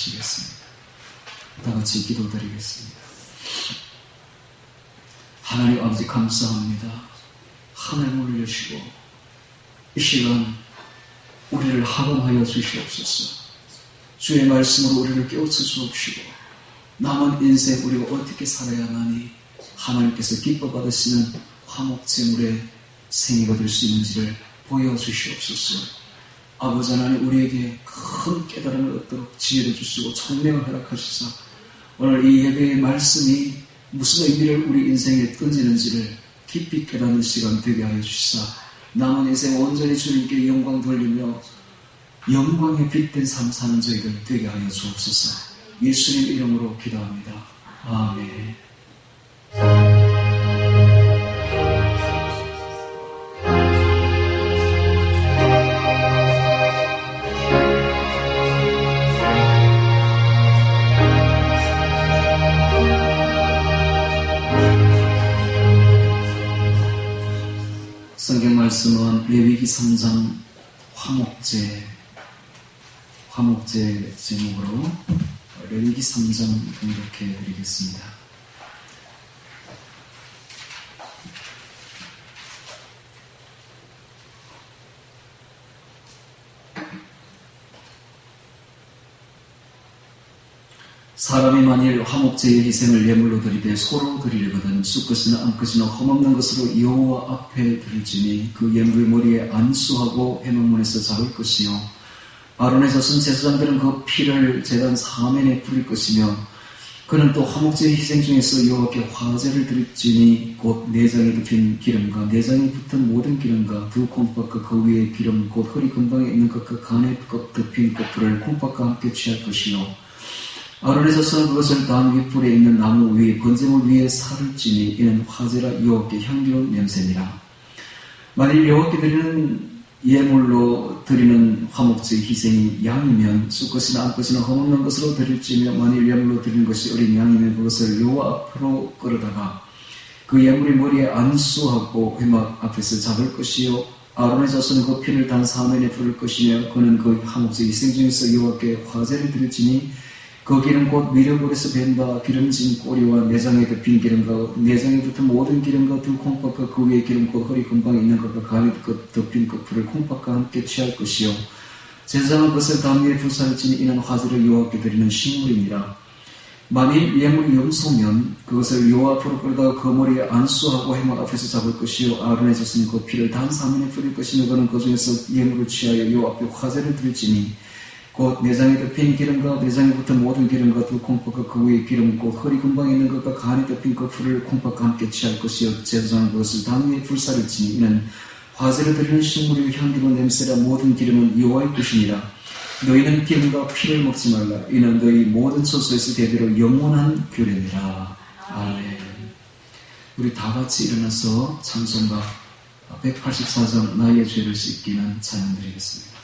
하시겠습니다. 다 같이 기도드리겠습니다. 하나님 아버지 감사합니다. 하늘문을 여시고 이 시간 우리를 하강하여 주시옵소서. 주의 말씀으로 우리를 깨우쳐 주옵시고 남은 인생 우리가 어떻게 살아야만이 하나님께서 기뻐 받으시는 화목제물의 생애가 될 수 있는지를 보여주시옵소서. 아버지 하나님 우리에게 큰 깨달음을 얻도록 지혜를 주시고 총명을 허락하시사 오늘 이 예배의 말씀이 무슨 의미를 우리 인생에 던지는지를 깊이 깨닫는 시간 되게 하여 주시사 남은 인생 온전히 주님께 영광 돌리며 영광에 빛된 삶 사는 저희들 되게 하여 주옵소서. 예수님 이름으로 기도합니다. 아멘. 성경 말씀은 레위기 3장 화목제 제목으로 레위기 3장 공독해 드리겠습니다. 사람이 만일 화목제의 희생을 예물로 드리되 소로 드리려거든 쑥것이나 암것이나 험없는 것으로 여호와 앞에 드릴지니 그 예물의 머리에 안수하고 회막문에서 잡을 것이요 아론의 자손 제사장들은 그 피를 제단 사면에 뿌릴 것이며 그는 또 화목제의 희생 중에서 여호와께 화제를 드릴지니 곧 내장에 덮인 기름과 내장에 붙은 모든 기름과 두 콩팥과 그 위에 기름 곧 허리 근방에 있는 것과 간에 덮인 것들을 콩팥과 함께 취할 것이요 아론의 자손은 그것을 단 윗불에 있는 나무 위에 번제물 위에 살을 찌니 이는 화제라 여호와께 향기로운 냄새니라. 만일 여호와께 드리는 예물로 드리는 화목제의 희생이 양이면 쑥것이나 암것이나 험없는 것으로 드릴지며 만일 예물로 드리는 것이 어린 양이면 그것을 여호와 앞으로 끌어다가 그 예물의 머리에 안수하고 회막 앞에서 잡을 것이요 아론의 자손은 그 피를 단 사면에 부을 것이며 그는 그 화목제의 희생 중에서 여호와께 화제를 드릴지니 그 기름 곧 미려볼에서 밴바 기름진 꼬리와 내장에 덮인 기름과 내장에 붙은 모든 기름과 두 콩팥과 그 위에 기름 곧 허리 근방에 있는 것과 간에 덮인 것풀을 콩팥과 함께 취할 것이요 제사장은 그것을 단 위에 불사를 지니 이는 화제를 여호와께 드리는 식물이니라. 만일 예물이 염소면 그것을 여호와 앞으로 끌다가 그 머리에 안수하고 회막 앞에서 잡을 것이요 아론의 자손이 그 피를 단 사면에 뿌릴 것이며 그는 그 중에서 예물을 취하여 여호와 앞에 화제를 드릴지니 곧 내장에 덮인 기름과 내장에 붙은 모든 기름과 두 콩팥과 그 위에 기름 곧 허리 근방에 있는 것과 간에 덮인 그 풀을 콩팥과 함께 취할 것이요 제사장은 그것을 단 위에 불사를 지니 이는 화제를 드리는 식물의 향기로운 냄새라. 모든 기름은 여호와의 것이니라. 너희는 기름과 피를 먹지 말라. 이는 너희 모든 처소에서 대대로 영원한 규례니라. 아멘. 우리 다 같이 일어나서 찬송가 184장 나의 죄를 씻기는 찬양 드리겠습니다.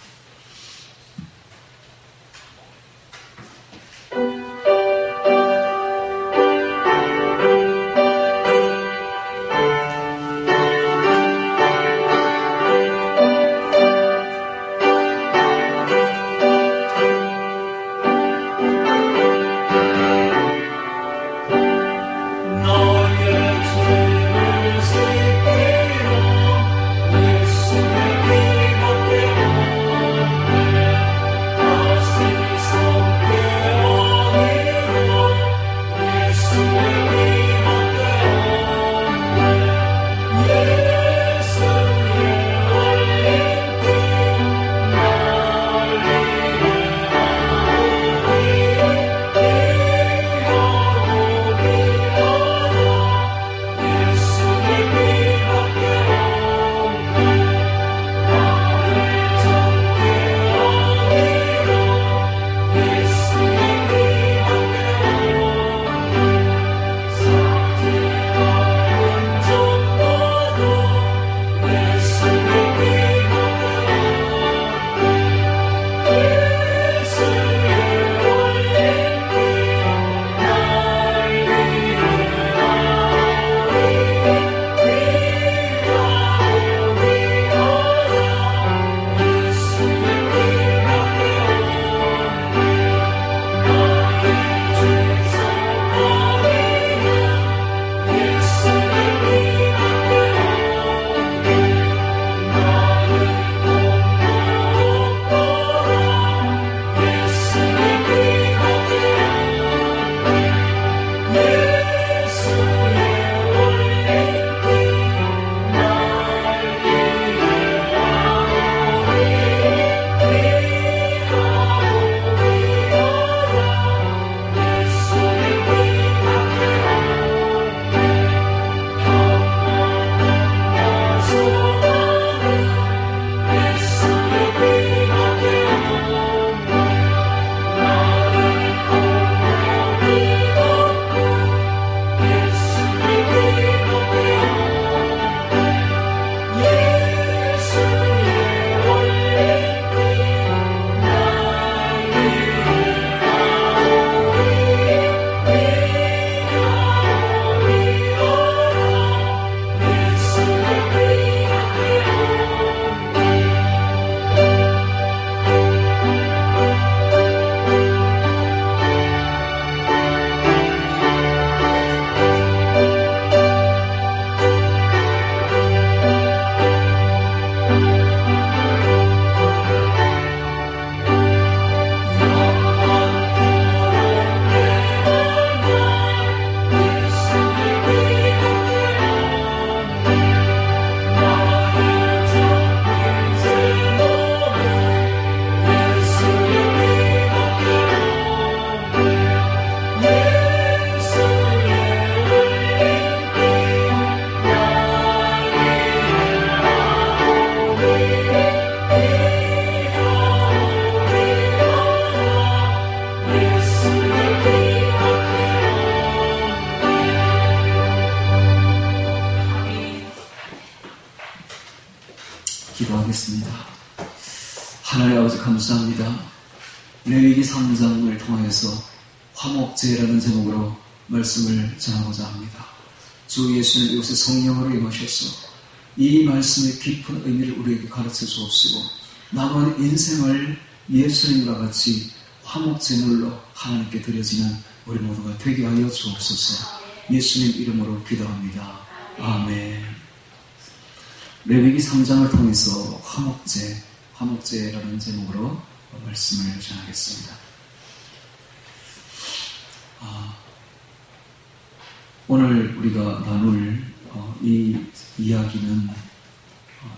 예수의 피 밖에 기도하겠습니다. 하나님 아버지 감사합니다. 레위기 3장을 통하여서 화목제라는 제목으로 말씀을 전하고자 합니다. 주 예수는 이곳에 성령으로 임하셔서 이 말씀의 깊은 의미를 우리에게 가르쳐 주옵시고 남은 인생을 예수님과 같이 화목제물로 하나님께 드려지는 우리 모두가 되게 하여 주옵소서. 예수님 이름으로 기도합니다. 아멘. 레위기 3장을 통해서 화목제라는 제목으로 말씀을 전하겠습니다. 오늘 우리가 나눌 이 이야기는,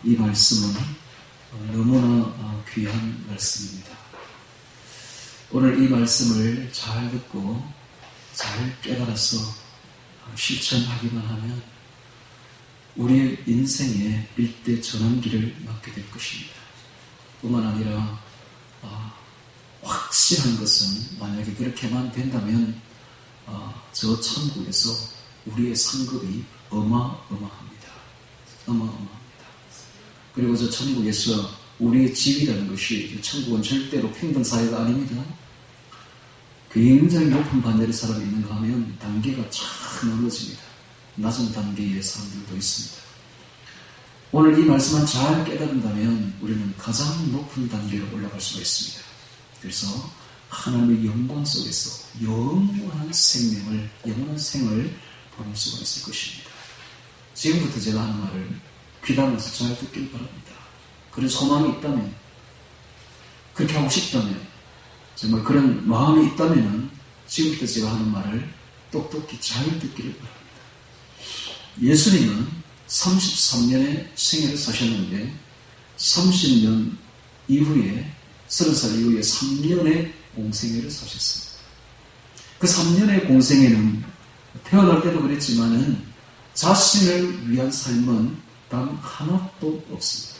이 말씀은 너무나 귀한 말씀입니다. 오늘 이 말씀을 잘 듣고 잘 깨달아서 실천하기만 하면 우리의 인생의 일대 전환기를 맞게 될 것입니다. 뿐만 아니라 확실한 것은 만약에 그렇게만 된다면 저 천국에서 우리의 상급이 어마어마합니다. 그리고 저 천국에서 우리의 집이라는 것이, 천국은 절대로 평등사회가 아닙니다. 굉장히 높은 반열에 사람이 있는가 하면 단계가 쫙 나눠집니다. 낮은 단계의 사람들도 있습니다. 오늘 이 말씀만 잘 깨닫는다면 우리는 가장 높은 단계로 올라갈 수가 있습니다. 그래서 하나님의 영광 속에서 영원한 생을 보낼 수가 있을 것입니다. 지금부터 제가 하는 말을 귀담아서 잘 듣길 바랍니다. 그런 소망이 있다면, 그렇게 하고 싶다면, 정말 그런 마음이 있다면 지금부터 제가 하는 말을 똑똑히 잘 듣기를 바랍니다. 예수님은 33년의 생애를 사셨는데 30년 이후에 30살 이후에 3년의 공생애를 사셨습니다. 그 3년의 공생애는 태어날 때도 그랬지만은 자신을 위한 삶은 단 하나도 없습니다.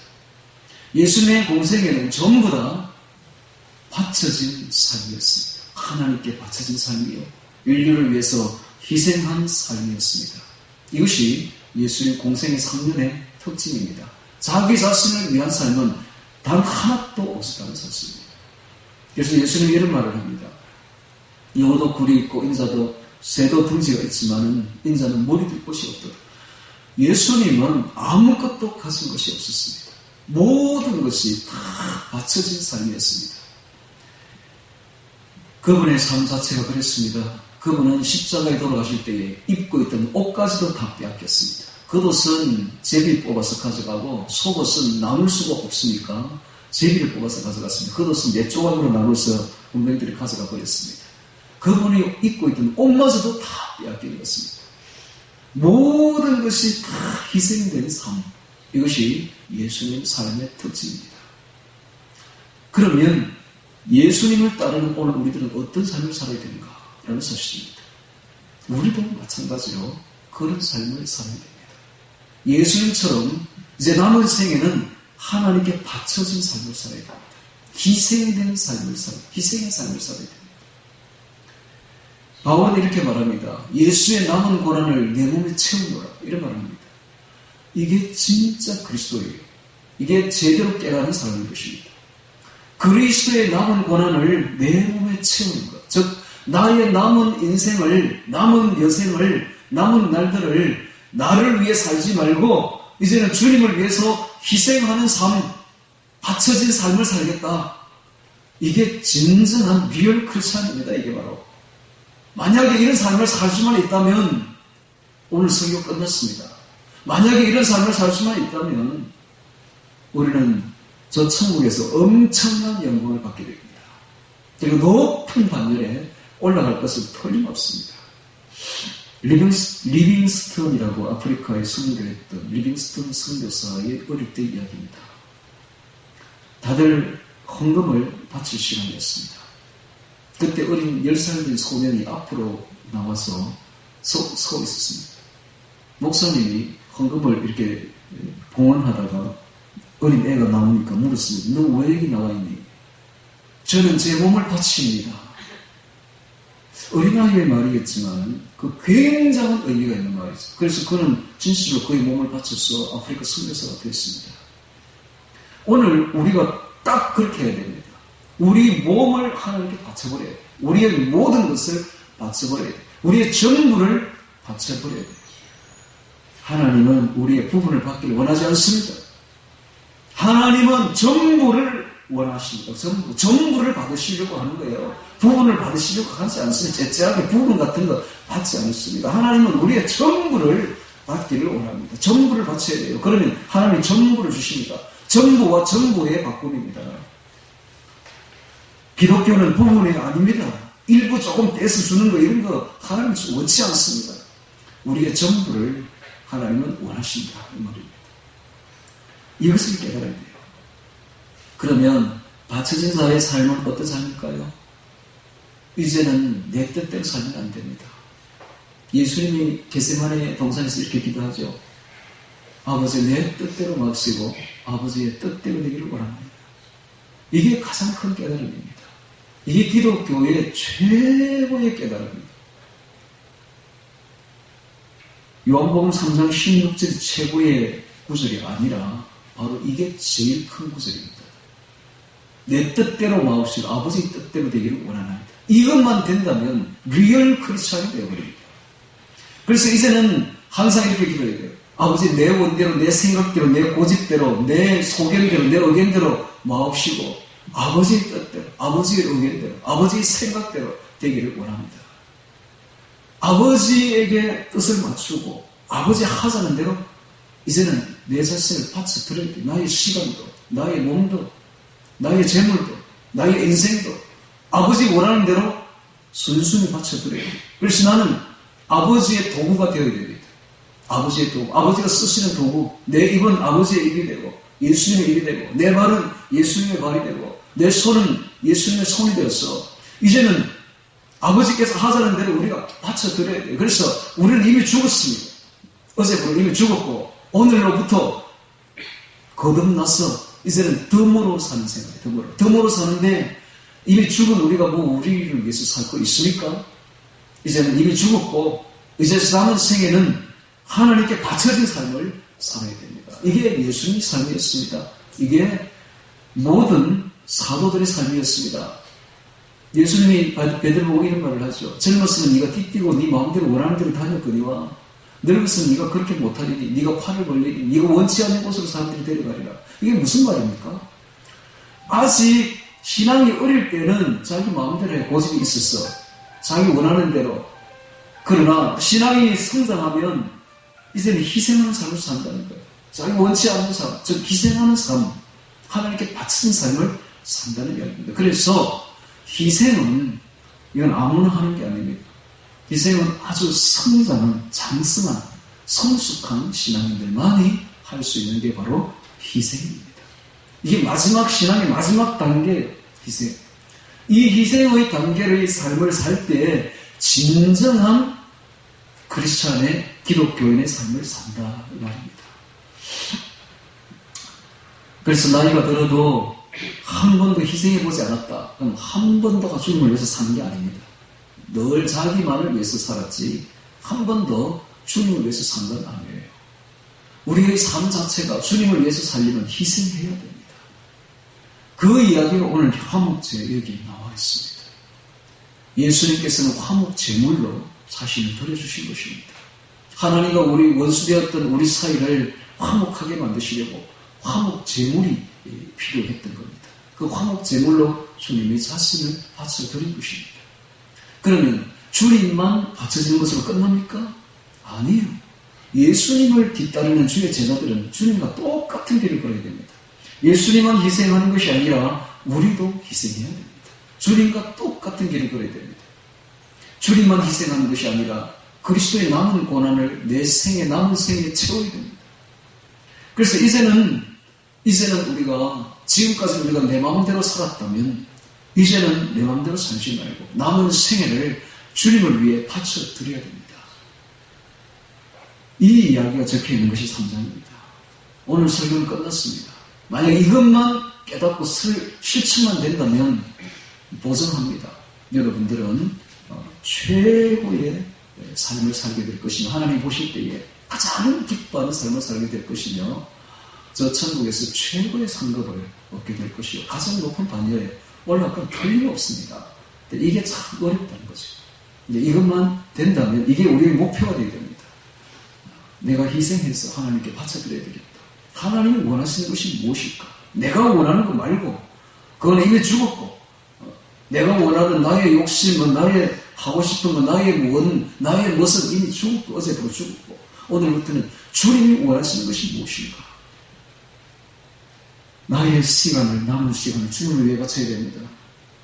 예수님의 공생애는 전부 다 바쳐진 삶이었습니다. 하나님께 바쳐진 삶이요, 인류를 위해서 희생한 삶이었습니다. 이것이 예수님 공생의 3년의 특징입니다. 자기 자신을 위한 삶은 단 하나도 없었다는 사실입니다. 그래서 예수님이 이런 말을 합니다. 여우도 굴이 있고 인자도 새도 둥지가 있지만은 인자는 머리 둘 곳이 없도다. 예수님은 아무것도 가진 것이 없었습니다. 모든 것이 다 바쳐진 삶이었습니다. 그분의 삶 자체가 그랬습니다. 그분은 십자가에 돌아가실 때에 입고 있던 옷까지도 다 빼앗겼습니다. 겉옷은 제비 뽑아서 가져가고 속옷은 나눌 수가 없으니까 제비를 뽑아서 가져갔습니다. 겉옷은 4조각으로 나눠서 군병들이 가져가 버렸습니다. 그분이 입고 있던 옷마저도 다 빼앗긴 것입니다. 모든 것이 다 희생된 삶, 이것이 예수님 삶의 특징입니다. 그러면 예수님을 따르는 오늘 우리들은 어떤 삶을 살아야 되는가? 라는 사실입니다. 우리도 마찬가지로 그런 삶을 살아야 됩니다. 예수님처럼 이제 남은 생에는 하나님께 바쳐진 삶을 살아야 됩니다. 희생의 삶을 살아야 됩니다. 바울은 이렇게 말합니다. 예수의 남은 고난을 내 몸에 채우노라, 이런 말합니다. 이게 진짜 그리스도예요. 이게 제대로 깨달은 사람인 것입니다. 그리스도의 남은 고난을 내 몸에 채우는 것, 즉 나의 남은 인생을, 남은 여생을, 남은 날들을 나를 위해 살지 말고 이제는 주님을 위해서 희생하는 삶, 바쳐진 삶을 살겠다. 이게 진정한 리얼 크리스찬입니다. 이게 바로. 만약에 이런 삶을 살 수만 있다면 오늘 설교 끝났습니다. 만약에 이런 삶을 살 수만 있다면 우리는 저 천국에서 엄청난 영광을 받게 됩니다. 그리고 높은 반열에 올라갈 것은 틀림없습니다. 리빙스턴이라고 아프리카에 선교했던 리빙스턴 선교사의 어릴 때 이야기입니다. 다들 헌금을 바칠 시간이었습니다. 그때 어린 10살 된 소년이 앞으로 나와서 서 있었습니다. 목사님이 헌금을 이렇게 봉헌하다가 어린 애가 나오니까 물었습니다. 너 왜 여기 나와 있니? 저는 제 몸을 바칩니다. 어린아이의 말이겠지만 그 굉장한 의미가 있는 말이죠. 그래서 그는 진실로 그의 몸을 바쳐서 아프리카 선교사가 되었습니다. 오늘 우리가 딱 그렇게 해야 됩니다. 우리 몸을 하나님께 바쳐버려야 돼요. 우리의 모든 것을 바쳐버려야 돼요. 우리의 전부를 바쳐버려야 돼요. 하나님은 우리의 부분을 받기를 원하지 않습니다. 하나님은 전부를 원하십니다. 전부를 받으시려고 하는 거예요. 부분을 받으시려고 하지 않습니다. 째째하게 부분 같은 거 받지 않습니다. 하나님은 우리의 전부를 받기를 원합니다. 전부를 바쳐야 돼요. 그러면 하나님이 전부를 주십니다. 전부와 전부의 바꿈입니다. 기독교는 부분이 아닙니다. 일부 조금 떼서 주는 거 이런 거 하나님은 원치 않습니다. 우리의 전부를 하나님은 원하십니다. 이 말입니다. 이것을 깨달아야 돼요. 그러면 바쳐진 자의 삶은 어떤 삶일까요? 이제는 내 뜻대로 살면 안 됩니다. 예수님이 겟세마네 동산에서 이렇게 기도하죠. 아버지 내 뜻대로 마시고 아버지의 뜻대로 되기를 원합니다. 이게 가장 큰 깨달음입니다. 이게 기독교의 최고의 깨달음입니다. 요한복음 3장 16절 최고의 구절이 아니라 바로 이게 제일 큰 구절입니다. 내 뜻대로 마옵시고 아버지 뜻대로 되기를 원하나이다. 이것만 된다면 리얼 크리스찬이 되어버립니다. 그래서 이제는 항상 이렇게 기도해야 돼요. 아버지 내 원대로 내 생각대로 내 고집대로 내 소견대로 내 의견대로 마옵시고 아버지의 뜻대로 아버지의 의견대로 아버지의 생각대로 되기를 원합니다. 아버지에게 뜻을 맞추고 아버지 하자는 대로 이제는 내 자신을 바쳐드려야 돼. 나의 시간도 나의 몸도 나의 재물도 나의 인생도 아버지 원하는 대로 순순히 바쳐드려야 돼. 그래서 나는 아버지의 도구가 되어야 됩니다. 아버지의 도구, 아버지가 쓰시는 도구, 내 입은 아버지의 입이 되고 예수님의 입이 되고 내 발은 예수님의 발이 되고 내 손은 예수님의 손이 되어서 이제는 아버지께서 하자는 대로 우리가 바쳐드려야 돼요. 그래서 우리는 이미 죽었습니다. 어제부터 이미 죽었고 오늘로부터 거듭나서 이제는 덤으로 사는 생활이에요. 덤으로 사는데 이미 죽은 우리가 뭐 우리를 위해서 살고 있습니까? 이제는 이미 죽었고 이제 남은 생에는 하나님께 바쳐진 삶을 살아야 됩니다. 이게 예수님의 삶이었습니다. 이게 모든 사도들의 삶이었습니다. 예수님이 베드로 보고 이런 말을 하죠. 젊었으면 네가 띠띠고 네 마음대로 원하는 대로 다녔거니와 늙었으면 네가 그렇게 못하리니 네가 팔을 벌리니 네가 원치 않는 곳으로 사람들이 데려가리라. 이게 무슨 말입니까? 아직 신앙이 어릴 때는 자기 마음대로 해 고집이 있었어. 자기 원하는 대로. 그러나 신앙이 성장하면 이제는 희생하는 삶을 산다는 거예요. 자기 원치 않는 삶, 즉 희생하는 삶, 하나님께 바친 삶을 산다는 이야기입니다. 그래서 희생은 이건 아무나 하는 게 아닙니다. 희생은 아주 성장한, 장성한, 성숙한 신앙인들만이 할 수 있는 게 바로 희생입니다. 이게 마지막 신앙의 마지막 단계 희생. 이 희생의 단계의 삶을 살 때 진정한 크리스찬의 기독교인의 삶을 산다 이 말입니다. 그래서 나이가 들어도 한 번도 희생해보지 않았다. 그럼 한 번도가 주님을 위해서 사는 게 아닙니다. 늘 자기만을 위해서 살았지 한 번도 주님을 위해서 산 건 아니에요. 우리의 삶 자체가 주님을 위해서 살려면 희생해야 됩니다. 그 이야기가 오늘 화목제 여기 나와 있습니다. 예수님께서는 화목 제물로 자신을 드려주신 것입니다. 하나님과 우리 원수되었던 우리 사이를 화목하게 만드시려고 화목 제물이 필요했던 겁니다. 그 화목 제물로 주님의 자신을 바쳐드린 것입니다. 그러면 주님만 바쳐지는 것으로 끝납니까? 아니에요. 예수님을 뒤따르는 주의 제자들은 주님과 똑같은 길을 걸어야 됩니다. 예수님만 희생하는 것이 아니라 우리도 희생해야 됩니다. 주님과 똑같은 길을 걸어야 됩니다. 주님만 희생하는 것이 아니라 그리스도의 남은 고난을 내 생에 남은 생에 채워야 됩니다. 그래서 이제는 우리가 지금까지 우리가 내 마음대로 살았다면 이제는 내 마음대로 살지 말고 남은 생애를 주님을 위해 바쳐드려야 됩니다. 이 이야기가 적혀있는 것이 3장입니다. 오늘 설교는 끝났습니다. 만약 이것만 깨닫고 실천만 된다면 보증합니다. 여러분들은 최고의 삶을 살게 될 것이며 하나님 보실 때에 가장 기뻐하는 삶을 살게 될 것이며 저 천국에서 최고의 상급을 얻게 될 것이요. 가장 높은 반열에 올라갈 틀림없습니다. 이게 참 어렵다는 거죠. 이제 이것만 된다면 이게 우리의 목표가 되어야 됩니다. 내가 희생해서 하나님께 바쳐드려야 되겠다. 하나님이 원하시는 것이 무엇일까? 내가 원하는 거 말고 그건 이미 죽었고 내가 원하는 나의 욕심은 나의 하고 싶은 건 나의 것은 이미 죽었고 어제부터 죽었고 오늘부터는 주님이 원하시는 것이 무엇인가? 나의 시간을 남은 시간을 주님을 위해 바쳐야 됩니다.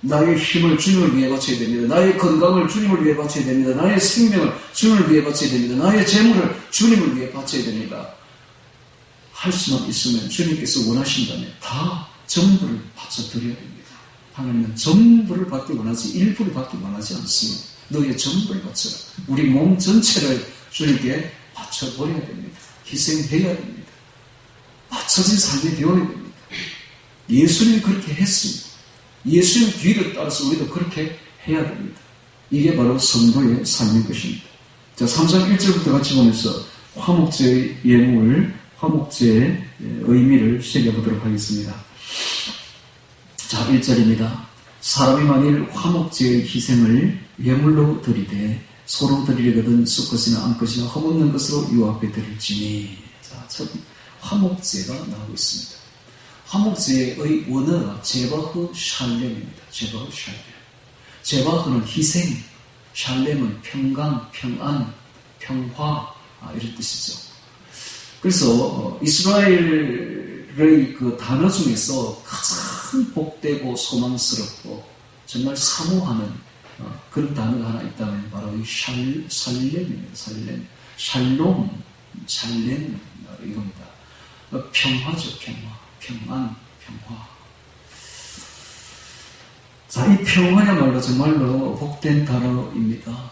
나의 힘을 주님을 위해 바쳐야 됩니다. 나의 건강을 주님을 위해 바쳐야 됩니다. 나의 생명을 주님을 위해 바쳐야 됩니다. 나의 재물을 주님을 위해 바쳐야 됩니다. 할 수만 있으면 주님께서 원하신다면 다 전부를 바쳐드려야 됩니다. 하나님은 전부를 받기 원하지 일부를 받기 원하지 않습니다. 너의 전부를 바쳐라. 우리 몸 전체를 주님께 바쳐버려야 됩니다. 희생해야 됩니다. 바쳐진 삶이 되어야 됩니다. 예수님이 그렇게 했습니다. 예수님 뒤를 따라서 우리도 그렇게 해야 됩니다. 이게 바로 성도의 삶인 것입니다. 자, 3장 1절부터 같이 보면서 화목제의 예물, 화목제의 의미를 새겨보도록 하겠습니다. 자, 1절입니다. 사람이 만일 화목제의 희생을 예물로 드리되 소로 드리려거든 숫것이나 암것이나 험없는 것으로 요 앞에 드릴지니. 자, 첫 화목제가 나오고 있습니다. 화목제의 원어가 제바흐 샬렘입니다. 제바흐 샬렘. 제바흐는 희생, 샬렘은 평강, 평안, 평화 이런 뜻이죠. 그래서 이스라엘의 그 단어 중에서 가장 복되고 소망스럽고 정말 사모하는 그런 단어가 하나 있다면 바로 이 샬렘입니다. 샬롬, 이겁니다. 평화죠, 평안, 평화. 자, 이 평화야말로 정말로 복된 단어입니다.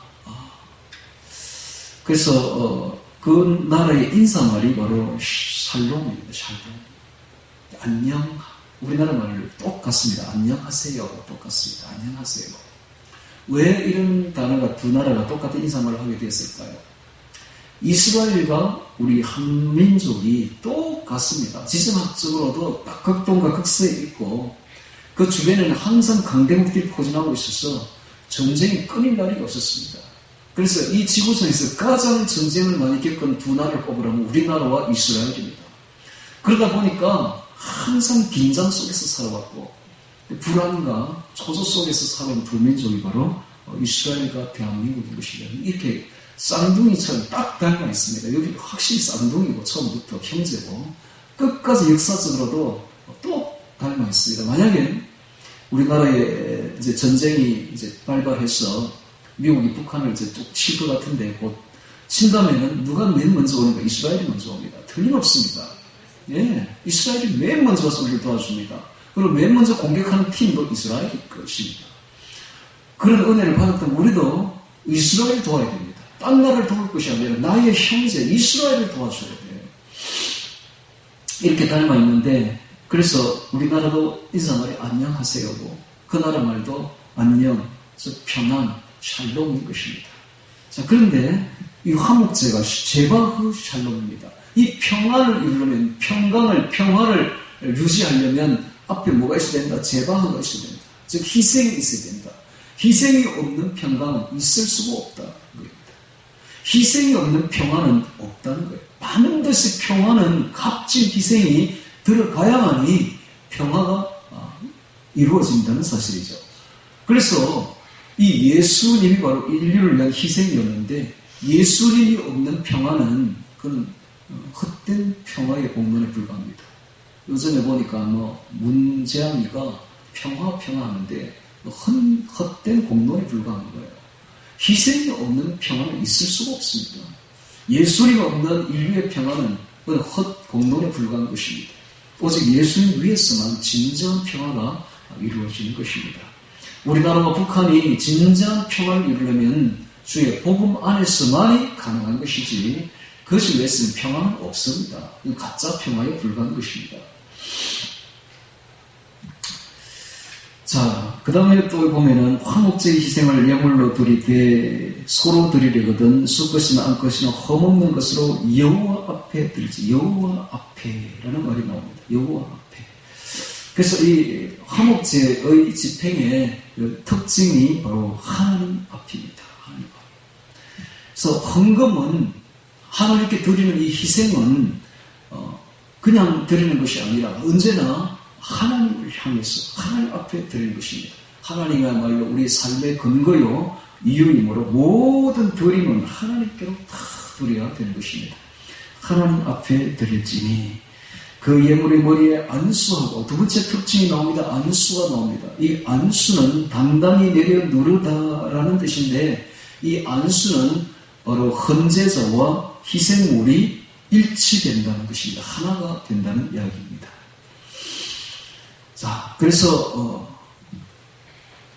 그래서 그 나라의 인사말이 바로 샬롬입니다. 샬롬. 안녕. 우리나라 말로 똑같습니다. 안녕하세요. 똑같습니다. 안녕하세요. 왜 이런 단어가 두 나라가 똑같은 인사말을 하게 되었을까요? 이스라엘과 우리 한민족이 똑같습니다. 지정학적으로도 극동과 극서에 있고 그 주변에는 항상 강대국들이 포진하고 있어서 전쟁이 끊일 날이 없었습니다. 그래서 이 지구상에서 가장 전쟁을 많이 겪은 두 나라를 꼽으라면 우리나라와 이스라엘입니다. 그러다 보니까 항상 긴장 속에서 살아왔고 불안과 초조 속에서 살아온 두 민족이 바로 이스라엘과 대한민국인 것이다. 이렇게 쌍둥이처럼 딱 닮아 있습니다. 여기 확실히 쌍둥이고 처음부터 형제고 끝까지 역사적으로도 또 닮아 있습니다. 만약에 우리나라에 이제 전쟁이 이제 발발해서 미국이 북한을 이제 쭉 칠 것 같은데 곧 친다면은 누가 맨 먼저 오는가? 이스라엘이 먼저 옵니다. 틀림없습니다. 예, 이스라엘이 맨 먼저 와서 우리를 도와줍니다. 그리고 맨 먼저 공격하는 팀도 이스라엘일 것입니다. 그런 은혜를 받았던 우리도 이스라엘을 도와야 됩니다. 딴 나라를 도울 것이 아니라 나의 형제 이스라엘을 도와줘야 돼요. 이렇게 닮아 있는데 그래서 우리나라도 인사말이 안녕하세요고 그 나라 말도 안녕, 즉 평안, 샬롬인 것입니다. 자, 그런데 이 화목제가 제바흐 샬롬입니다. 이 평안을 이루려면 평화를 유지하려면 앞에 뭐가 있어야 된다? 제바흐가 있어야 된다. 즉 희생이 있어야 된다. 희생이 없는 평강은 있을 수가 없다는 겁니다. 희생이 없는 평안은 없다는 거예요. 반드시 평안은 값진 희생이 들어가야만이 평화가 이루어진다는 사실이죠. 그래서 이 예수님이 바로 인류를 위한 희생이었는데 예수님이 없는 평화는 그는 헛된 평화의 공론에 불과합니다. 요즘에 보니까 문재앙이가 평화 하는데 헛된 공론에 불과한 거예요. 희생이 없는 평화는 있을 수가 없습니다. 예수님 없는 인류의 평화는 그건 헛공론에 불과한 것입니다. 오직 예수님 위에서만 진정한 평화가 이루어지는 것입니다. 우리나라와 북한이 진정한 평화를 이루려면 주의 복음 안에서만이 가능한 것이지 그것이 외에서는 평화는 없습니다. 가짜 평화에 불과한 것입니다. 자, 그 다음에 또 보면은 화목제의 희생을 예물로 드리되 소로 드리려거든 수것이나 암것이나 험없는 것으로 여호와 앞에 드리지. 여호와 앞에라는 말이 나옵니다. 여호와 앞에. 그래서 이 화목제의 집행의 그 특징이 바로 하나님 앞입니다. 하나님 앞. 그래서 헌금은 하나님께 드리는 이 희생은 그냥 드리는 것이 아니라 언제나 하나님을 향해서 하나님 앞에 드리는 것입니다. 하나님이야말로 우리 삶의 근거요 이유이므로 모든 드림은 하나님께로 다 드려야 되는 것입니다. 하나님 앞에 드릴지니 그 예물의 머리에 안수하고 두 번째 특징이 나옵니다. 안수가 나옵니다. 이 안수는 단단히 내려 누르다라는 뜻인데 이 안수는 바로 헌제자와 희생물이 일치된다는 것입니다. 하나가 된다는 이야기입니다. 자, 그래서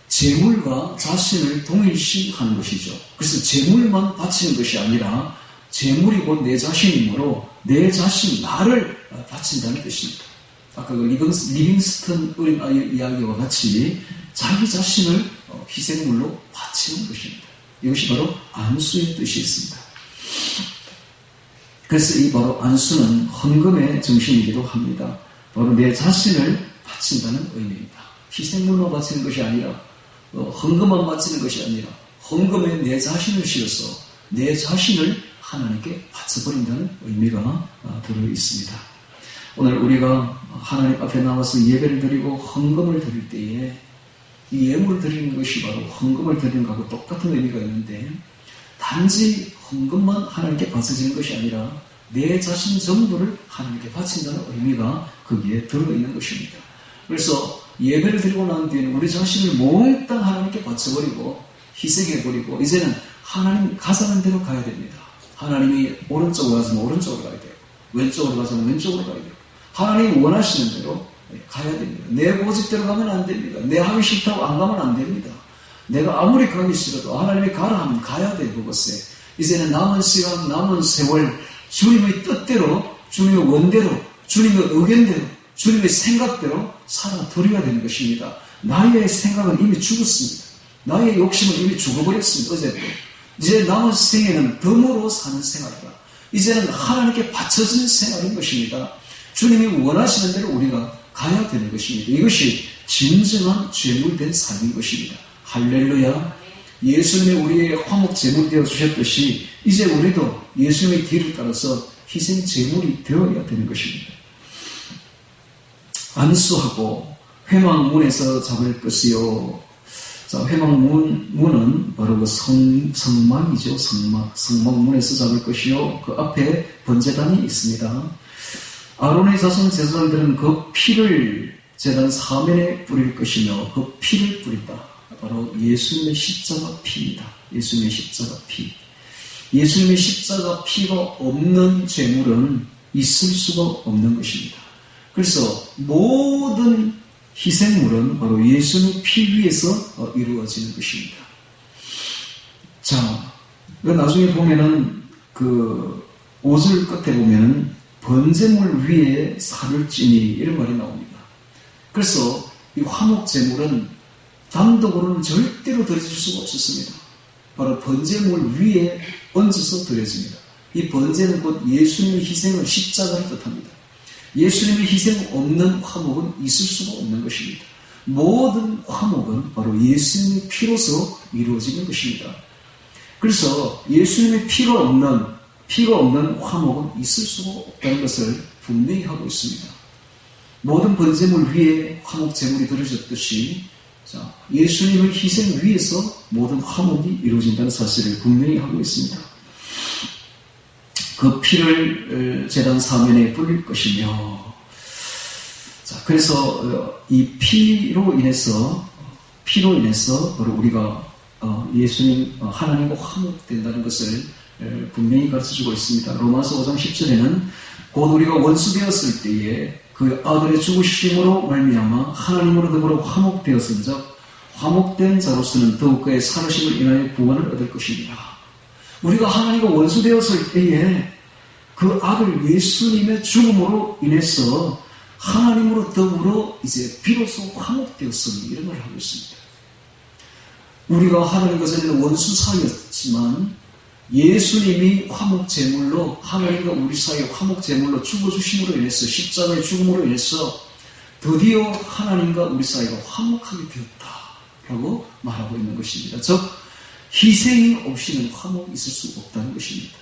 제물과 자신을 동일시하는 것이죠. 그래서 제물만 바치는 것이 아니라 제물이 곧 내 자신이므로 내 자신, 나를 바친다는 뜻입니다. 아까 그 리빙스턴 어린 아이 이야기와 같이 자기 자신을 희생물로 바치는 것입니다. 이것이 바로 안수의 뜻이 있습니다. 그래서 이 바로 안수는 헌금의 정신이기도 합니다. 바로 내 자신을 바친다는 의미입니다. 희생물만 바치는 것이 아니라 헌금만 바치는 것이 아니라 헌금에 내 자신을 실어서 내 자신을 하나님께 바쳐버린다는 의미가 들어있습니다. 오늘 우리가 하나님 앞에 나와서 예배를 드리고 헌금을 드릴 때에 이 예물을 드리는 것이 바로 헌금을 드리는 것하고 똑같은 의미가 있는데 단지 헌금만 하나님께 바쳐지는 것이 아니라 내 자신 전부를 하나님께 바친다는 의미가 거기에 들어있는 것입니다. 그래서 예배를 드리고 난 뒤에는 우리 자신을 몽땅 하나님께 바쳐버리고 희생해버리고 이제는 하나님 가자는 대로 가야 됩니다. 하나님이 오른쪽으로 가자면 오른쪽으로 가야 돼요. 왼쪽으로 가자면 왼쪽으로 가야 돼요. 하나님이 원하시는 대로 가야 됩니다. 내 고집대로 가면 안 됩니다. 내 하기 싫다고 안 가면 안 됩니다. 내가 아무리 가기 싫어도 하나님이 가라 하면 가야 돼요. 그것에 이제는 남은 시간 남은 세월 주님의 뜻대로 주님의 원대로 주님의 의견대로 주님의 생각대로 살아드려야 되는 것입니다. 나의 생각은 이미 죽었습니다. 나의 욕심은 이미 죽어버렸습니다. 어제도. 이제 남은 생애는 덤으로 사는 생활이다. 이제는 하나님께 바쳐지는 생활인 것입니다. 주님이 원하시는 대로 우리가 가야 되는 것입니다. 이것이 진정한 죄물된 삶인 것입니다. 할렐루야. 예수님이 우리의 화목 제물이 되어 주셨듯이 이제 우리도 예수님의 뒤를 따라서 희생 제물이 되어야 되는 것입니다. 안수하고 회막문에서 잡을 것이요. 자, 회막문은 바로 그 성막이죠. 성막문에서 잡을 것이요. 그 앞에 번제단이 있습니다. 아론의 자손 제사장들은 그 피를 제단 사면에 뿌릴 것이며 그 피를 뿌린다. 바로 예수님의 십자가 피입니다. 예수님의 십자가 피. 예수님의 십자가 피가 없는 제물은 있을 수가 없는 것입니다. 그래서 모든 희생물은 바로 예수님의 피 위에서 이루어지는 것입니다. 자, 나중에 보면은 그 5절 끝에 보면은 번제물 위에 살을 찌니 이런 말이 나옵니다. 그래서 이 화목제물은 단독으로는 절대로 드려질 수가 없었습니다. 바로 번제물 위에 얹어서 드려집니다. 이 번제는 곧 예수님의 희생을 십자가를 뜻합니다. 예수님의 희생 없는 화목은 있을 수가 없는 것입니다. 모든 화목은 바로 예수님의 피로서 이루어지는 것입니다. 그래서 예수님의 피가 없는 화목은 있을 수가 없다는 것을 분명히 하고 있습니다. 모든 번제물 위에 화목 제물이 드려졌듯이 예수님의 희생 위에서 모든 화목이 이루어진다는 사실을 분명히 하고 있습니다. 그 피를 제단 사면에 뿌릴 것이며, 그래서 이 피로 인해서 바로 우리가 예수님 하나님과 화목된다는 것을 분명히 가르쳐주고 있습니다. 로마서 5장 10절에는 곧 우리가 원수되었을 때에 그 아들의 죽으심으로 말미암아 하나님으로 더불어 화목되었은즉 화목된 자로서는 더욱 그의 살으심을 인하여 구원을 얻을 것이니라. 우리가 하나님과 원수되었을 때에 그 아들 예수님의 죽음으로 인해서 하나님으로 더불어 이제 비로소 화목되었으니 이런 말을 하고 있습니다. 우리가 하나님과 전에는 원수 사이였지만 예수님이 화목제물로 하나님과 우리 사이에 화목제물로 죽어주심으로 인해서 십자가의 죽음으로 인해서 드디어 하나님과 우리 사이가 화목하게 되었다라고 말하고 있는 것입니다. 즉 희생이 없이는 화목이 있을 수 없다는 것입니다.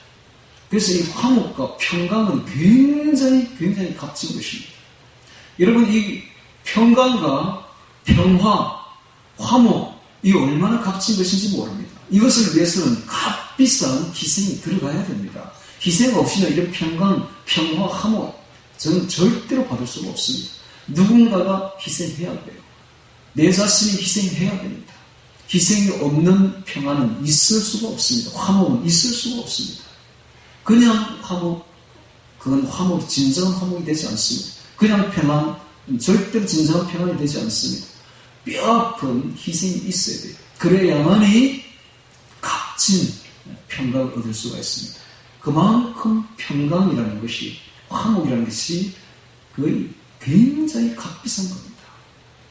그래서 이 화목과 평강은 굉장히 값진 것입니다. 여러분 이 평강과 평화, 화목 이 얼마나 값진 것인지 모릅니다. 이것을 위해서는 값비싼 희생이 들어가야 됩니다. 희생 없이는 이런 평강, 평화, 화목 저는 절대로 받을 수가 없습니다. 누군가가 희생해야 돼요. 내 자신이 희생해야 됩니다. 희생이 없는 평화는 있을 수가 없습니다. 화목은 있을 수가 없습니다. 그냥 화목, 그건 화목, 진정한 화목이 되지 않습니다. 그냥 평안, 절대로 진정한 평안이 되지 않습니다. 뼈아픈 희생이 있어야 돼요. 그래야만이 값진 평강을 얻을 수가 있습니다. 그만큼 평강이라는 것이, 화목이라는 것이 거의 굉장히 값비싼 겁니다.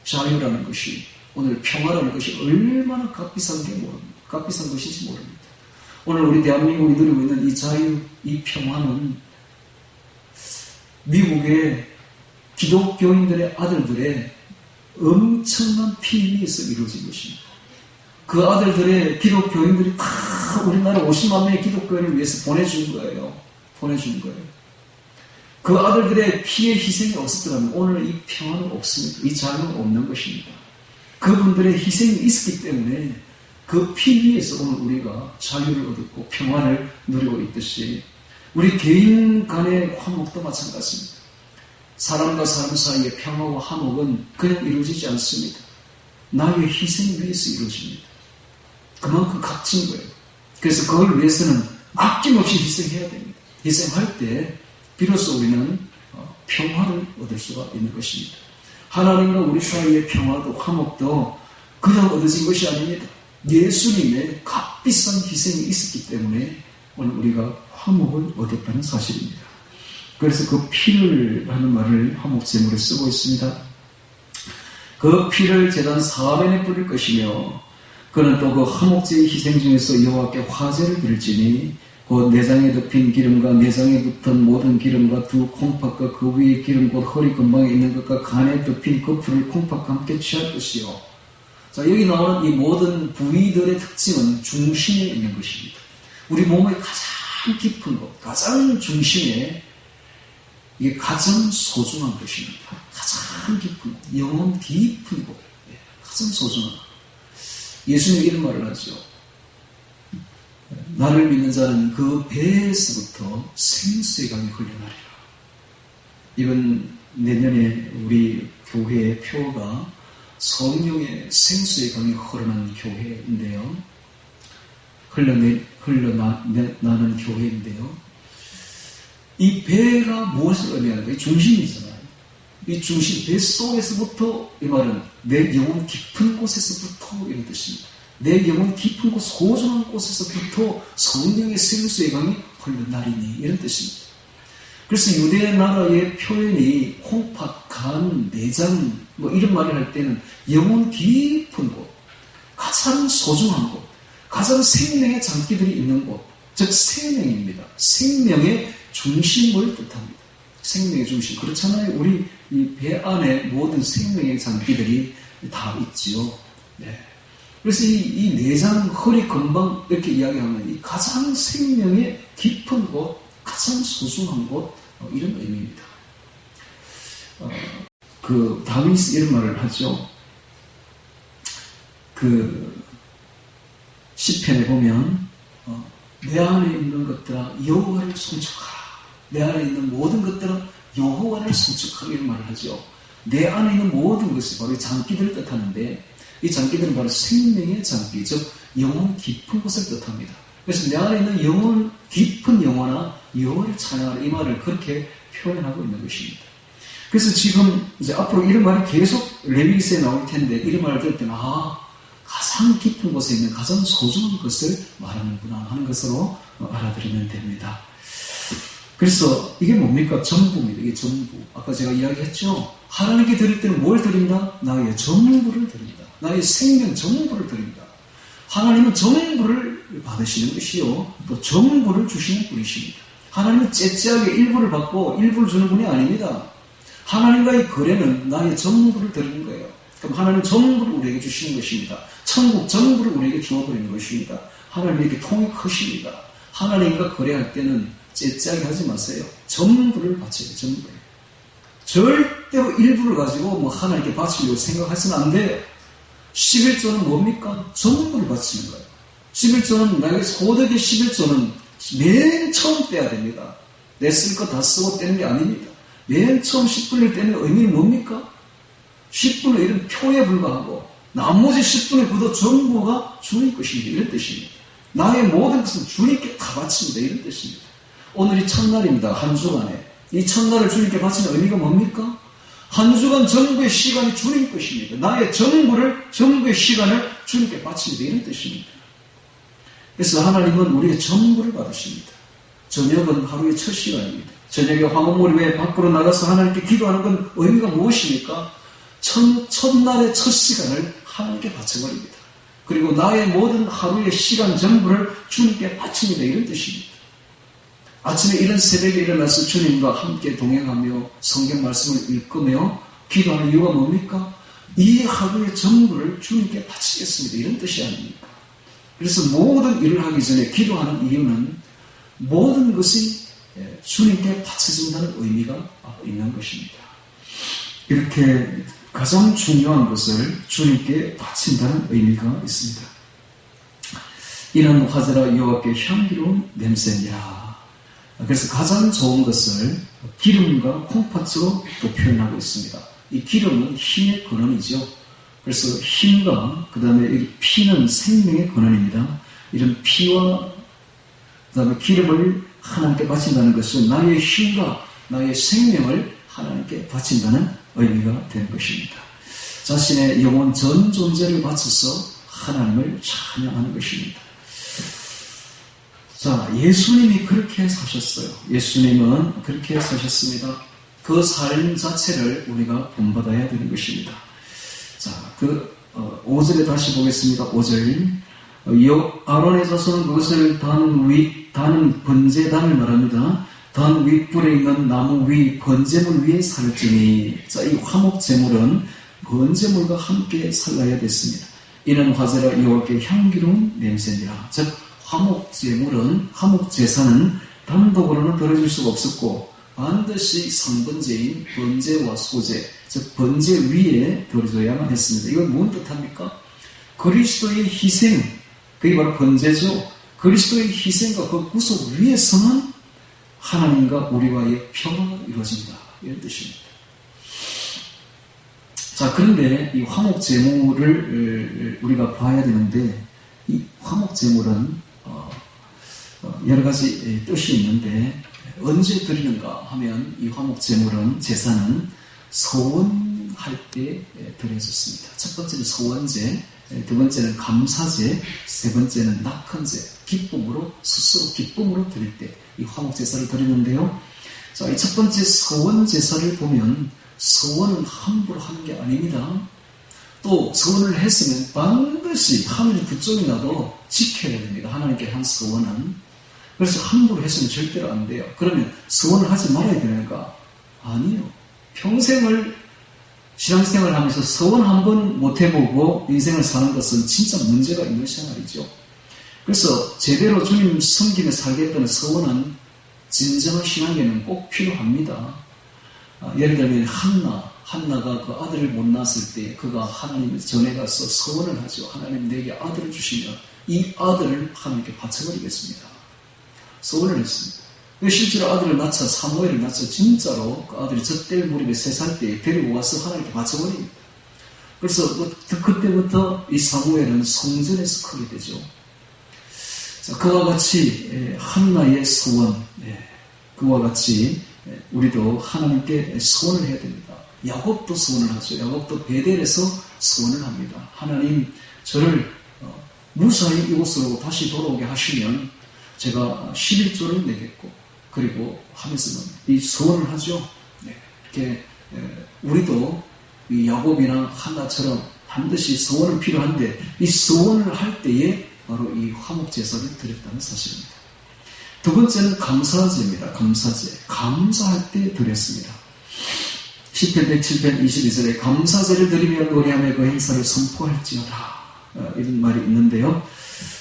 자유라는 것이, 오늘 평화라는 것이 얼마나 값비싼 것인지 모릅니다. 오늘 우리 대한민국이 누리고 있는 이 자유, 이 평화는 미국의 기독교인들의 아들들의 엄청난 피임에 의해서 이루어진 것입니다. 그 아들들의 기독교인들이 다 우리나라 50만 명의 기독교인을 위해서 보내준 거예요. 그 아들들의 피의 희생이 없었더라면 오늘 이 평화는 없습니다. 이 자유는 없는 것입니다. 그분들의 희생이 있었기 때문에 그 피 위에서 오늘 우리가 자유를 얻었고 평화를 누리고 있듯이 우리 개인 간의 화목도 마찬가지입니다. 사람과 사람 사이의 평화와 화목은 그냥 이루어지지 않습니다. 나의 희생 위에서 이루어집니다. 그만큼 값진 거예요. 그래서 그걸 위해서는 아낌없이 희생해야 됩니다. 희생할 때 비로소 우리는 평화를 얻을 수가 있는 것입니다. 하나님과 우리 사이의 평화도 화목도 그냥 얻어진 것이 아닙니다. 예수님의 값비싼 희생이 있었기 때문에 오늘 우리가 화목을 얻었다는 사실입니다. 그래서 그 피를 하는 말을 화목제물에 쓰고 있습니다. 그 피를 제단 사변에 뿌릴 것이며 그는 또 그 화목제의 희생 중에서 여호와께 화제를 드릴지니 곧 내장에 덮인 기름과 내장에 붙은 모든 기름과 두 콩팥과 그 위에 기름 곧 허리 근방에 있는 것과 간에 덮인 그 풀을 콩팥과 함께 취할 것이요. 자, 여기 나오는 이 모든 부위들의 특징은 중심에 있는 것입니다. 우리 몸의 가장 깊은 곳, 가장 중심에 이게 가장 소중한 것입니다. 가장 깊은 곳, 영혼 깊은 곳, 가장 소중한 것. 예수님 이런 말을 하죠. 나를 믿는 자는 그 배에서부터 생수의 강이 흘러나리라. 이번 내년에 우리 교회의 표가 성령의 생수의 강이 흐르는 교회인데요. 흘러나는 교회인데요. 이 배가 무엇을 의미하는가? 이 중심이잖아요. 이 중심, 배 속에서부터, 이 말은 내 영혼 깊은 곳에서부터 이런 뜻입니다. 내 영혼 깊은 곳, 소중한 곳에서부터 성령의 생수의 강이 흘러나리니 이런 뜻입니다. 그래서 유대 나라의 표현이 콩팥, 간, 내장 뭐 이런 말을 할 때는 영혼 깊은 곳, 가장 소중한 곳, 가장 생명의 장기들이 있는 곳, 즉 생명입니다. 생명의 중심을 뜻합니다. 생명의 중심. 그렇잖아요. 우리 이 배 안에 모든 생명의 장기들이 다 있지요. 네. 그래서 이 내장, 허리 근방 이렇게 이야기하면 이 가장 생명의 깊은 곳, 가장 소중한 곳 이런 의미입니다. 그 다윗이 이런 말을 하죠. 그 시편에 보면 내 안에 있는 것들아 여호와를 송축하라. 내 안에 있는 모든 것들은 여호와를 송축하라 이런 말을 하죠. 내 안에 있는 모든 것이 바로 장기들을 뜻하는데 이 장기들은 바로 생명의 장기, 즉 영혼 깊은 곳을 뜻합니다. 그래서 내 안에 있는 영혼 깊은 영혼아 여호와를 찬양하라 이 말을 그렇게 표현하고 있는 것입니다. 그래서 지금 이제 앞으로 이런 말이 계속 레위기서에 나올 텐데 이런 말을 들을 때는 가장 깊은 곳에 있는 가장 소중한 것을 말하는구나 하는 것으로 알아들으면 됩니다. 그래서 이게 뭡니까? 전부입니다. 이게 전부. 아까 제가 이야기했죠. 하나님께 드릴 때는 뭘 드린다? 나의 전부를 드린다. 나의 생명 전부를 드린다. 하나님은 전부를 받으시는 것이요. 또 전부를 주시는 분이십니다. 하나님은 째째하게 일부를 받고 일부를 주는 분이 아닙니다. 하나님과의 거래는 나의 전부를 드리는 거예요. 그럼 하나님은 전부를 우리에게 주시는 것입니다. 천국 전부를 우리에게 주어버리는 것입니다. 하나님에게 통이 크십니다. 하나님과 거래할 때는 째째하게 하지 마세요. 전부를 바쳐요. 전부를. 절대로 일부를 가지고 뭐 하나님께 바치려고 생각하시면 안 돼요. 11조는 뭡니까? 전부를 바치는 거예요. 11조는 나의 소득의 11조는 맨 처음 떼야 됩니다. 내 쓸 거 다 쓰고 떼는 게 아닙니다. 맨 처음 10분을 떼는 의미는 뭡니까? 10분의 1은 표에 불과하고 나머지 10분의 9도 전부가 주님 것입니다. 이런 뜻입니다. 나의 모든 것은 주님께 다 바칩니다. 이런 뜻입니다. 오늘이 첫날입니다. 한 주간에. 이 첫날을 주님께 바치는 의미가 뭡니까? 한 주간 전부의 시간이 주님 것입니다. 나의 전부의 시간을 주님께 바칩니다. 이런 뜻입니다. 그래서 하나님은 우리의 전부를 받으십니다. 저녁은 하루의 첫 시간입니다. 저녁에 황혼무리에 밖으로 나가서 하나님께 기도하는 건 의미가 무엇입니까? 첫날의 첫 시간을 하나님께 바쳐버립니다. 그리고 나의 모든 하루의 시간 전부를 주님께 바칩니다. 이런 뜻입니다. 아침에 이른 새벽에 일어나서 주님과 함께 동행하며 성경 말씀을 읽으며 기도하는 이유가 뭡니까? 이 하루의 전부를 주님께 바치겠습니다. 이런 뜻이 아닙니까? 그래서 모든 일을 하기 전에 기도하는 이유는 모든 것이 주님께 바쳐진다는 의미가 있는 것입니다. 이렇게 가장 중요한 것을 주님께 바친다는 의미가 있습니다. 이는 화제라 여호와께 향기로운 냄새니라. 그래서 가장 좋은 것을 기름과 콩팥으로 또 표현하고 있습니다. 이 기름은 힘의 근원이죠. 그래서 힘과 그 다음에 피는 생명의 근원입니다. 이런 피와 그 다음에 기름을 하나님께 바친다는 것은 나의 힘과 나의 생명을 하나님께 바친다는 의미가 되는 것입니다. 자신의 영혼 전 존재를 바쳐서 하나님을 찬양하는 것입니다. 자, 예수님이 그렇게 사셨어요. 예수님은 그렇게 사셨습니다. 그 삶 자체를 우리가 본받아야 되는 것입니다. 자, 5절에 다시 보겠습니다. 5절. 아론의 자손은 그것을 다는 번제단을 말합니다. 단 윗불에 있는 나무 위 번제물 위에 살지니. 자, 이 화목제물은 번제물과 함께 살라야 됐습니다. 이는 화제라 여호와께 향기로운 냄새니라. 즉 화목제사는 단독으로는 드려질 수가 없었고 반드시 상번제인 번제와 소제, 즉 번제 위에 드려져야만 했습니다. 이건 무슨 뜻합니까? 그리스도의 희생, 그게 바로 번제죠. 그리스도의 희생과 그 구속 위에서만 하나님과 우리와의 평화가 이루어진다. 이런 뜻입니다. 자, 그런데 이 화목제물을 우리가 봐야 되는데 이 화목제물은 여러 가지 뜻이 있는데 언제 드리는가 하면 이 화목제물은 제사는 소원할 때 드려졌습니다. 첫 번째는 소원제, 두 번째는 감사제, 세 번째는 낙헌제, 기쁨으로 스스로 기쁨으로 드릴 때 이 화목제사를 드리는데요. 자, 이 첫 번째 소원제사를 보면 소원은 함부로 하는 게 아닙니다. 또 소원을 했으면 반드시 하늘이 그쪽이 나도 지켜야 됩니다. 하나님께 한 소원은. 그래서 함부로 했으면 절대로 안 돼요. 그러면 소원을 하지 말아야 되는가? 아니요. 평생을 신앙생활을 하면서 소원 한 번 못 해보고 인생을 사는 것은 진짜 문제가 있는 생활이죠. 그래서 제대로 주님 섬기며 살겠다는 소원은 진정한 신앙에는 꼭 필요합니다. 예를 들면 한나가 그 아들을 못 낳았을 때 그가 하나님 전에 가서 소원을 하죠. 하나님 내게 아들을 주시면 이 아들을 하나님께 바쳐버리겠습니다. 소원을 했습니다. 실제로 아들을 낳자 사무엘을 낳자 진짜로 그 아들이 젖될 무렵에 3살 때 데리고 와서 하나님께 바쳐버립니다. 그래서 그때부터 이 사무엘은 성전에서 크게 되죠. 자, 그와 같이 한나의 소원, 그와 같이 우리도 하나님께 소원을 해야 됩니다. 야곱도 소원을 하죠. 야곱도 베델에서 소원을 합니다. 하나님 저를 무사히 이곳으로 다시 돌아오게 하시면 제가 11조를 내겠고 그리고 하면서는 이 소원을 하죠. 이렇게 우리도 이 야곱이나 한나처럼 반드시 서원은 필요한데 이 서원을 할 때에 바로 이 화목제사를 드렸다는 사실입니다. 두 번째는 감사제입니다. 감사제. 감사할 때 드렸습니다. 시편 107편 22절에 감사제를 드리며 노래하며 그 행사를 선포할지어다. 이런 말이 있는데요.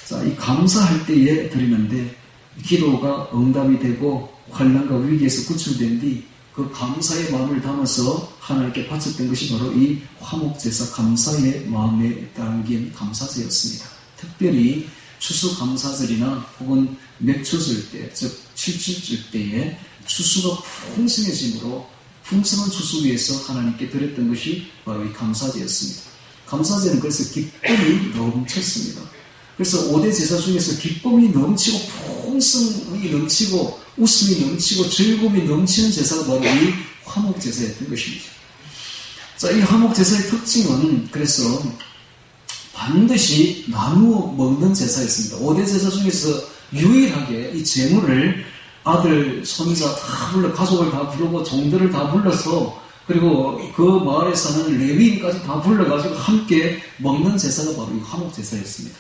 자, 이 감사할 때에 드리는데 기도가 응답이 되고 환난과 위기에서 구출된 뒤 그 감사의 마음을 담아서 하나님께 바쳤던 것이 바로 이 화목제사 감사의 마음에 담긴 감사제였습니다. 특별히 추수감사절이나 혹은 맥추절 때, 즉 칠칠절 때에 추수가 풍성해짐으로 풍성한 추수 위에서 하나님께 드렸던 것이 바로 이 감사제였습니다. 감사제는 그래서 기쁨이 넘쳤습니다. 그래서 5대 제사 중에서 기쁨이 넘치고 풍성이 넘치고 웃음이 넘치고 즐거움이 넘치는 제사가 바로 이 화목제사였던 것입니다. 자, 이 화목제사의 특징은 그래서 반드시 나누어 먹는 제사였습니다. 5대 제사 중에서 유일하게 이 제물을 아들, 손자 다 불러, 가족을 다 부르고 종들을 다 불러서 그리고 그 마을에 사는 레위인까지 다 불러가지고 함께 먹는 제사가 바로 이 화목제사였습니다.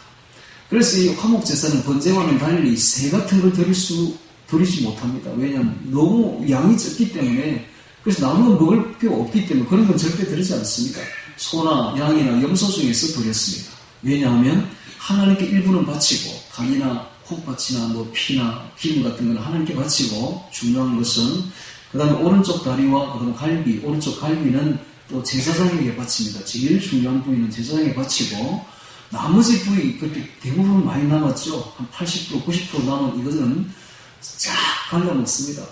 그래서 이 화목제사는 번제와는 달리 새 같은 걸 드리지 못합니다. 왜냐하면 너무 양이 적기 때문에 그래서 나누어 먹을 게 없기 때문에 그런 건 절대 드리지 않습니다. 소나 양이나 염소 중에서 드렸습니다. 왜냐하면 하나님께 일부는 바치고 간이나 콩팥이나 뭐 피나 기름 같은 건 하나님께 바치고 중요한 것은 그 다음에 오른쪽 다리와 그 다음에 갈비, 오른쪽 갈비는 또 제사장에게 바칩니다. 제일 중요한 부위는 제사장에게 바치고 나머지 부위, 그렇게 대부분 많이 남았죠. 한 80%, 90% 남은 이것은 쫙 갈라먹습니다.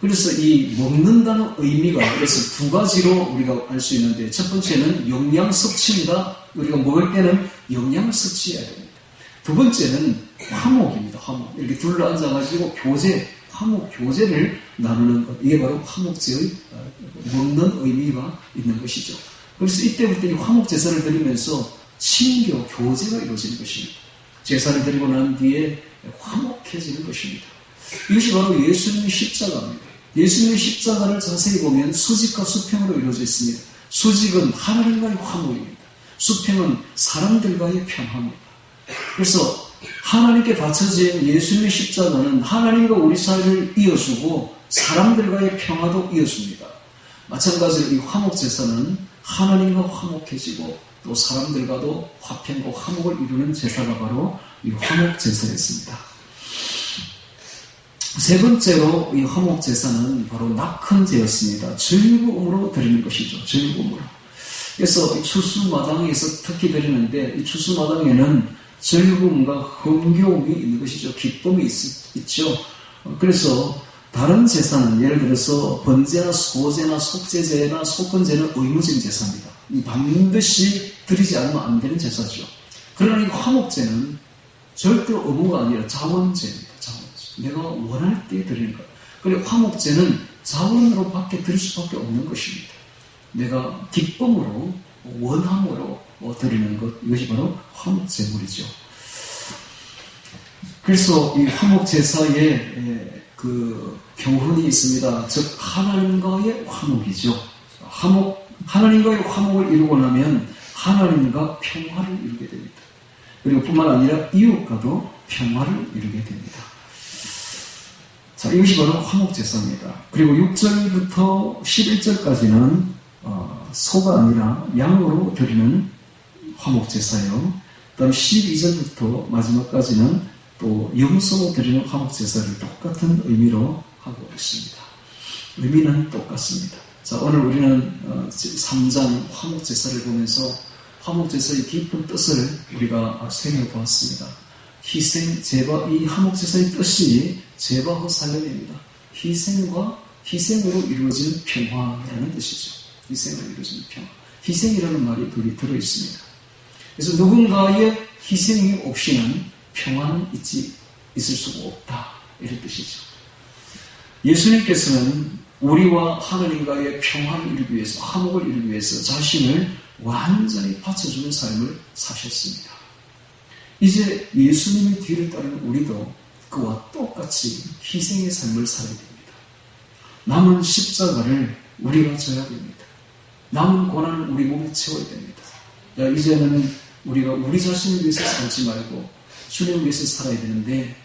그래서 이 먹는다는 의미가 그래서 두 가지로 우리가 알 수 있는데 첫 번째는 영양 섭취입니다. 우리가 먹을 때는 영양을 섭취해야 됩니다. 두 번째는 화목입니다. 화목. 이렇게 둘러앉아가지고 화목 교제를 나누는 것. 이게 바로 화목제의 먹는 의미가 있는 것이죠. 그래서 이때부터 이 화목제사를 드리면서 친교, 교제가 이루어지는 것입니다. 제사를 드리고 난 뒤에 화목해지는 것입니다. 이것이 바로 예수님의 십자가입니다. 예수님의 십자가를 자세히 보면 수직과 수평으로 이루어져 있습니다. 수직은 하나님과의 화목입니다. 수평은 사람들과의 평화입니다. 그래서 하나님께 바쳐진 예수님의 십자가는 하나님과 우리 사이를 이어주고 사람들과의 평화도 이어줍니다. 마찬가지로 이 화목제사는 하나님과 화목해지고 또 사람들과도 화평과 화목을 이루는 제사가 바로 이 화목제사였습니다. 세 번째로 이 화목제사는 바로 낙헌제였습니다. 즐거움으로 드리는 것이죠. 즐거움으로. 그래서 추수마당에서 특히 드리는데 이 추수마당에는 즐거움과 흥겨움이 있는 것이죠. 기쁨이 있죠. 그래서 다른 제사는 예를 들어서 번제나 소제나 속제제나 속건제는 의무적인 제사입니다. 반드시 드리지 않으면 안 되는 제사죠. 그러나 이 화목제는 절대로 의무가 아니라 자원제입니다. 자원제. 내가 원할 때 드리는 것. 그리고 화목제는 자원으로 밖에 드릴 수밖에 없는 것입니다. 내가 기쁨으로 원함으로 드리는 것. 이것이 바로 화목제물이죠. 그래서 이 화목제사에 그 교훈이 있습니다. 즉 하나님과의 화목이죠. 하나님과의 화목을 이루고 나면 하나님과 평화를 이루게 됩니다. 그리고 뿐만 아니라 이웃과도 평화를 이루게 됩니다. 자, 이것이 바로 화목제사입니다. 그리고 6절부터 11절까지는 소가 아니라 양으로 드리는 화목제사요. 그 다음 12절부터 마지막까지는 또 염소로 드리는 화목제사를 똑같은 의미로 하고 있습니다. 의미는 똑같습니다. 자, 오늘 우리는 3장 화목제사를 보면서 화목제사의 깊은 뜻을 우리가 새겨보았습니다. 희생, 제바, 이 화목제사의 뜻이 제바와 살렘입니다. 희생으로 이루어진 평화라는 뜻이죠. 희생으로 이루어진 평화. 희생이라는 말이 둘이 들어있습니다. 그래서 누군가의 희생이 없이는 평화는 있을 수가 없다. 이런 뜻이죠. 예수님께서는 우리와 하나님과의 평화를 이루기 위해서, 화목을 이루기 위해서 자신을 완전히 바쳐주는 삶을 사셨습니다. 이제 예수님의 뒤를 따르는 우리도 그와 똑같이 희생의 삶을 살아야 됩니다. 남은 십자가를 우리가 져야 됩니다. 남은 고난을 우리 몸에 채워야 됩니다. 이제는 우리가 우리 자신을 위해서 살지 말고 주님을 위해서 살아야 되는데,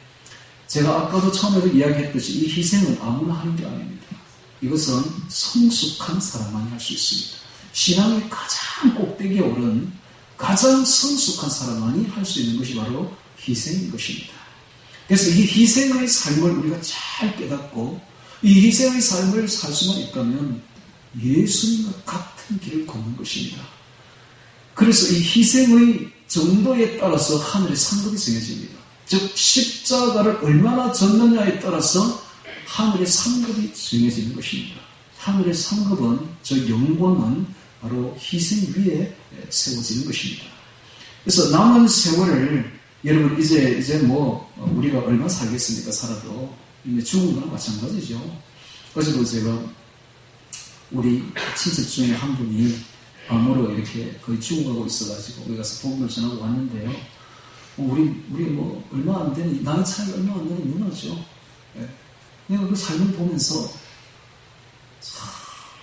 제가 아까도 처음에도 이야기했듯이 이 희생은 아무나 하는 게 아닙니다. 이것은 성숙한 사람만이 할 수 있습니다. 신앙의 가장 꼭대기에 오른 가장 성숙한 사람만이 할 수 있는 것이 바로 희생인 것입니다. 그래서 이 희생의 삶을 우리가 잘 깨닫고 이 희생의 삶을 살 수만 있다면 예수님과 같은 길을 걷는 것입니다. 그래서 이 희생의 정도에 따라서 하늘의 상급이 정해집니다. 즉 십자가를 얼마나 졌느냐에 따라서 하늘의 상급이 정해지는 것입니다. 하늘의 상급은, 저 영광은 바로 희생 위에 세워지는 것입니다. 그래서 남은 세월을 여러분 이제 뭐 우리가 얼마 살겠습니까? 살아도 이제 죽은 거랑 마찬가지죠. 어제도 제가 우리 친척 중에 한 분이 암으로 이렇게 거의 죽어가고 있어가지고 거기 가서 복음을 전하고 왔는데요. 우리 뭐 얼마 안 되는, 나이 차이가 얼마 안 되는 누나죠. 내가 그 삶을 보면서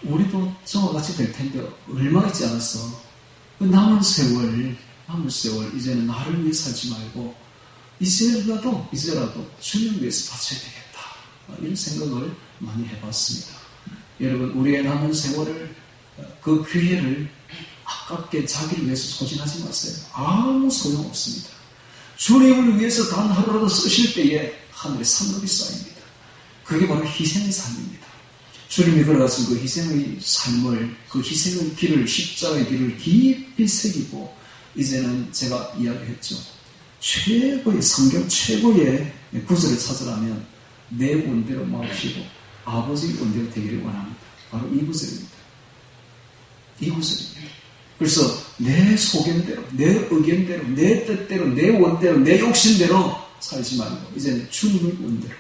우리도 저와 같이 될 텐데 얼마 있지 않았어. 그 남은 세월 이제는 나를 위해 살지 말고 이제라도 주님 위해서 바쳐야 되겠다. 이런 생각을 많이 해봤습니다. 여러분, 우리의 남은 세월을, 그 기회를 아깝게 자기를 위해서 소진하지 마세요. 아무 소용없습니다. 주님을 위해서 단 하루라도 쓰실 때에 하늘의 상급이 쌓입니다. 그게 바로 희생의 삶입니다. 주님이 걸어가신 그 희생의 삶을, 그 희생의 길을, 십자가의 길을 깊이 새기고, 이제는 제가 이야기했죠. 최고의 성경, 최고의 구절을 찾으라면 내 원대로 마옵시고 아버지의 원대로 되기를 원합니다. 바로 이 구절입니다. 이 구절입니다. 그래서 내 소견대로, 내 의견대로, 내 뜻대로, 내 원대로, 내 욕심대로 살지 말고 이제는 주님의 원대로,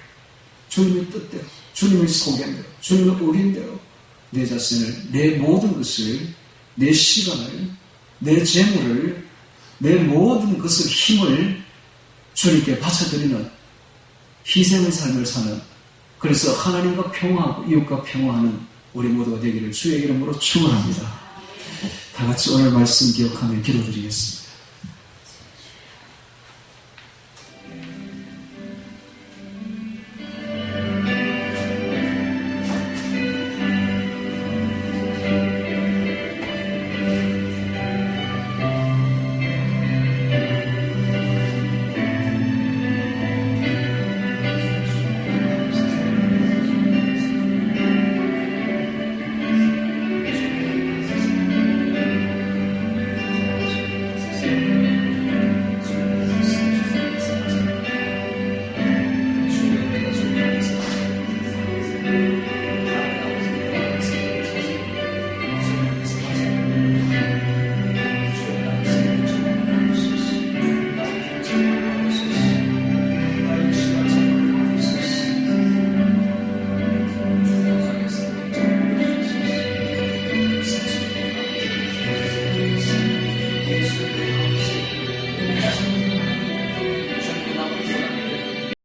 주님의 뜻대로, 주님의 소견대로, 주님의 의견대로 내 자신을, 내 모든 것을, 내 시간을, 내 재물을, 내 모든 것을, 힘을 주님께 바쳐드리는 희생의 삶을 사는, 그래서 하나님과 평화하고 이웃과 평화하는 우리 모두가 되기를 주의 이름으로 축원합니다. 다 같이 오늘 말씀 기억하며 기도드리겠습니다.